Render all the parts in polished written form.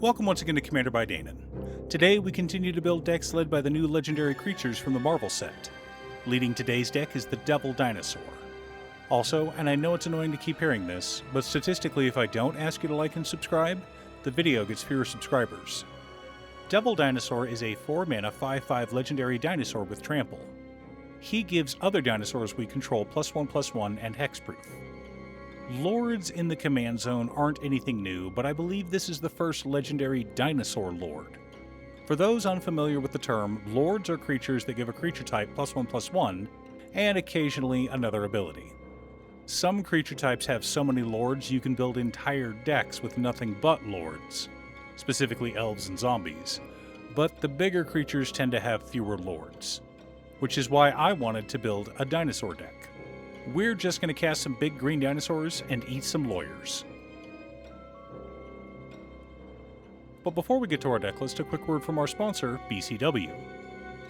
Welcome once again to Commander by Danon. Today we continue to build decks led by the new legendary creatures from the Marvel set. Leading today's deck is the Devil Dinosaur. Also, and I know it's annoying to keep hearing this, but statistically if I don't ask you to like and subscribe, the video gets fewer subscribers. Devil Dinosaur is a 4-mana 5/5 legendary dinosaur with trample. He gives other dinosaurs we control +1/+1 and hexproof. Lords in the command zone aren't anything new, but I believe this is the first legendary dinosaur lord. For those unfamiliar with the term, lords are creatures that give a creature type +1/+1, and occasionally another ability. Some creature types have so many lords you can build entire decks with nothing but lords, specifically elves and zombies, but the bigger creatures tend to have fewer lords, which is why I wanted to build a dinosaur deck. We're just going to cast some big green dinosaurs and eat some lawyers. But before we get to our deck list, a quick word from our sponsor, BCW.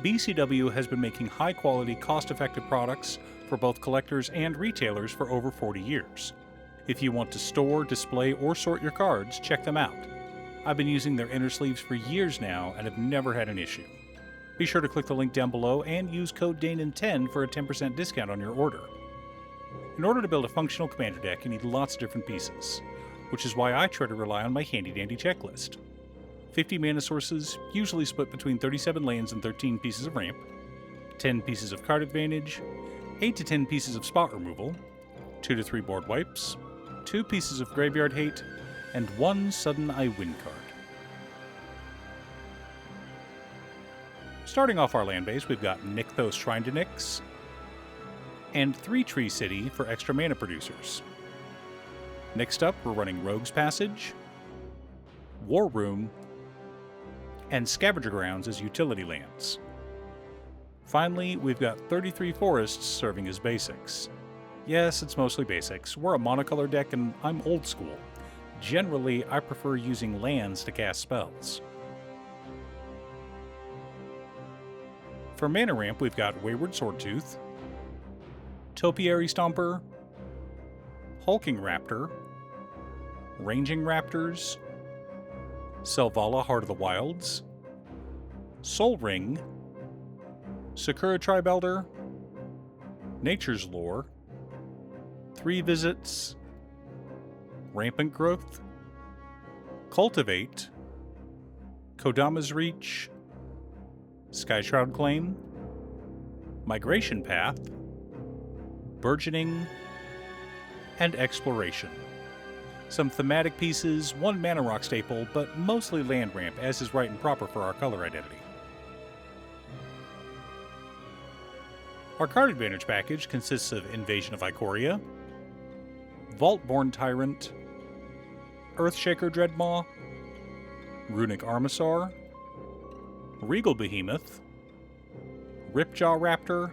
BCW has been making high-quality, cost-effective products for both collectors and retailers for over 40 years. If you want to store, display, or sort your cards, check them out. I've been using their inner sleeves for years now and have never had an issue. Be sure to click the link down below and use code DANON10 for a 10% discount on your order. In order to build a functional commander deck, you need lots of different pieces, which is why I try to rely on my handy-dandy checklist. 50 mana sources, usually split between 37 lands and 13 pieces of ramp, 10 pieces of card advantage, 8 to 10 pieces of spot removal, 2 to 3 board wipes, 2 pieces of graveyard hate, and 1 sudden I win card. Starting off our land base, we've got Nykthos Shrine to Nyx, and 3 Tree City for extra mana producers. Next up, we're running Rogue's Passage, War Room, and Scavenger Grounds as utility lands. Finally, we've got 33 forests serving as basics. Yes, it's mostly basics. We're a monocolor deck and I'm old school. Generally, I prefer using lands to cast spells. For mana ramp, we've got Wayward Swordtooth, Topiary Stomper, Hulking Raptor, Ranging Raptors, Selvala Heart of the Wilds, Soul Ring, Sakura Tribe Elder, Nature's Lore, 3 Visits, Rampant Growth, Cultivate, Kodama's Reach, Skyshroud Claim, Migration Path, Burgeoning, and Exploration. Some thematic pieces, 1 mana rock staple, but mostly land ramp, as is right and proper for our color identity. Our card advantage package consists of Invasion of Ikoria, Vaultborn Tyrant, Earthshaker Dreadmaw, Runic Armasaur, Regal Behemoth, Ripjaw Raptor,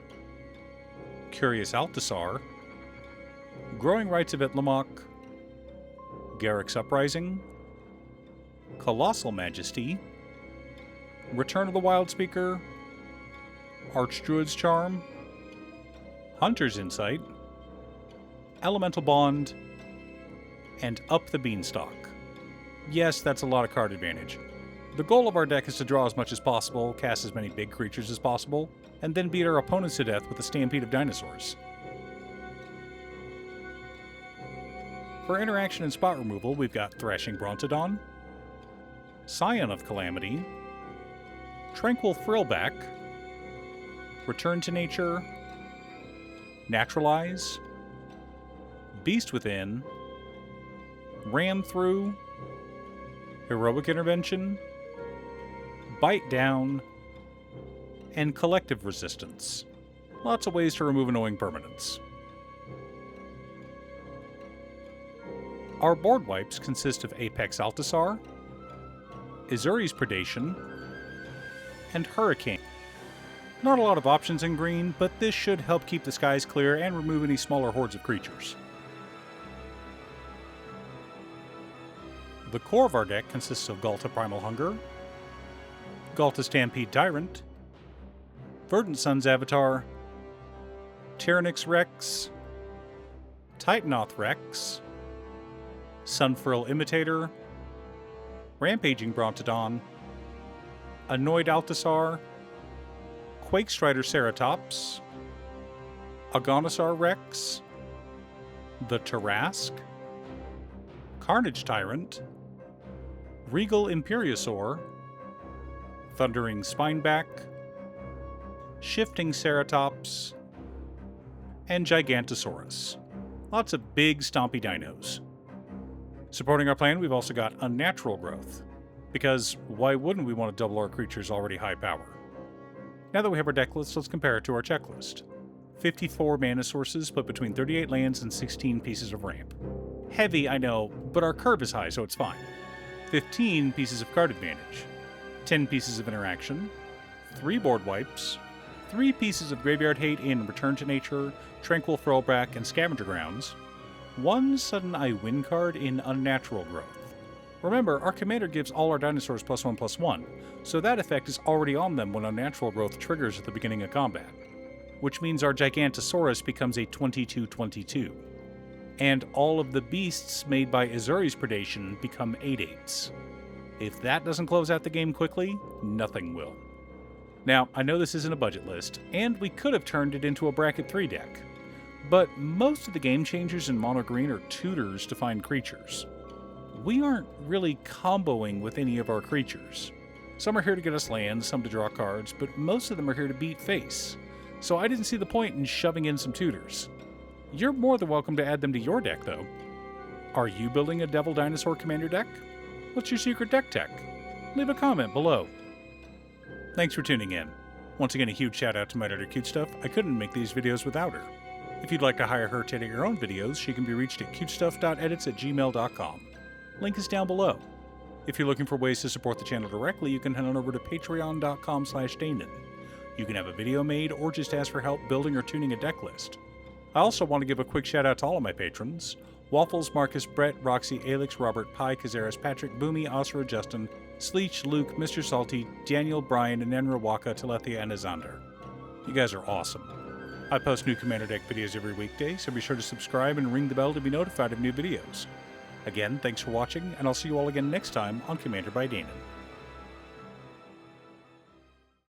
Curious Altasar, Growing Rites of Itlamok, Garruk's Uprising, Colossal Majesty, Return of the Wildspeaker, Archdruid's Charm, Hunter's Insight, Elemental Bond, and Up the Beanstalk. Yes, that's a lot of card advantage. The goal of our deck is to draw as much as possible, cast as many big creatures as possible, and then beat our opponents to death with a stampede of dinosaurs. For interaction and spot removal, we've got Thrashing Brontodon, Scion of Calamity, Tranquil Frillback, Return to Nature, Naturalize, Beast Within, Ram Through, Heroic Intervention, Bite Down, and Collective Resistance. Lots of ways to remove annoying permanents. Our board wipes consist of Apex Altasar, Izuri's Predation, and Hurricane. Not a lot of options in green, but this should help keep the skies clear and remove any smaller hordes of creatures. The core of our deck consists of Ghalta Primal Hunger, Ghalta Stampede Tyrant, Verdant Sun's Avatar, Tyrannix Rex, Titanoth Rex, Sunfurl Imitator, Rampaging Brontodon, Annoyed Altasaur, Quakestrider Ceratops, Dinosaur Rex, the Tarrasque, Carnage Tyrant, Regal Imperiosaur, Thundering Spineback, Shifting Ceratops, and Gigantosaurus. Lots of big, stompy dinos. Supporting our plan, we've also got Unnatural Growth, because why wouldn't we want to double our creatures' already high power? Now that we have our deck list, let's compare it to our checklist. 54 mana sources split between 38 lands and 16 pieces of ramp. Heavy, I know, but our curve is high, so it's fine. 15 pieces of card advantage, 10 pieces of interaction, 3 board wipes, 3 pieces of graveyard hate in Return to Nature, Tranquil Throwback, and Scavenger Grounds, 1 Sudden I Win card in Unnatural Growth. Remember, our commander gives all our dinosaurs +1/+1, so that effect is already on them when Unnatural Growth triggers at the beginning of combat, which means our Gigantosaurus becomes a 22/22. And all of the beasts made by Azuri's predation become 8/8s. If that doesn't close out the game quickly, nothing will. Now, I know this isn't a budget list, and we could have turned it into a Bracket 3 deck, but most of the game changers in Mono Green are tutors to find creatures. We aren't really comboing with any of our creatures. Some are here to get us lands, some to draw cards, but most of them are here to beat face, so I didn't see the point in shoving in some tutors. You're more than welcome to add them to your deck, though. Are you building a Devil Dinosaur Commander deck? What's your secret deck tech? Leave a comment below. Thanks for tuning in. Once again, a huge shout out to my editor Cutestuff. I couldn't make these videos without her. If you'd like to hire her to edit your own videos, she can be reached at cutestuff.edits@gmail.com. Link is down below. If you're looking for ways to support the channel directly, you can head on over to patreon.com/Danon. You can have a video made or just ask for help building or tuning a deck list. I also want to give a quick shout out to all of my patrons: Waffles, Marcus, Brett, Roxy, Alex, Robert, Pi, Kazaris, Patrick, Boomy, Osra, Justin, Sleech, Luke, Mr. Salty, Daniel, Brian, Nenra Waka, Telethia, and Azander. You guys are awesome. I post new Commander Deck videos every weekday, so be sure to subscribe and ring the bell to be notified of new videos. Again, thanks for watching, and I'll see you all again next time on Commander by Danon.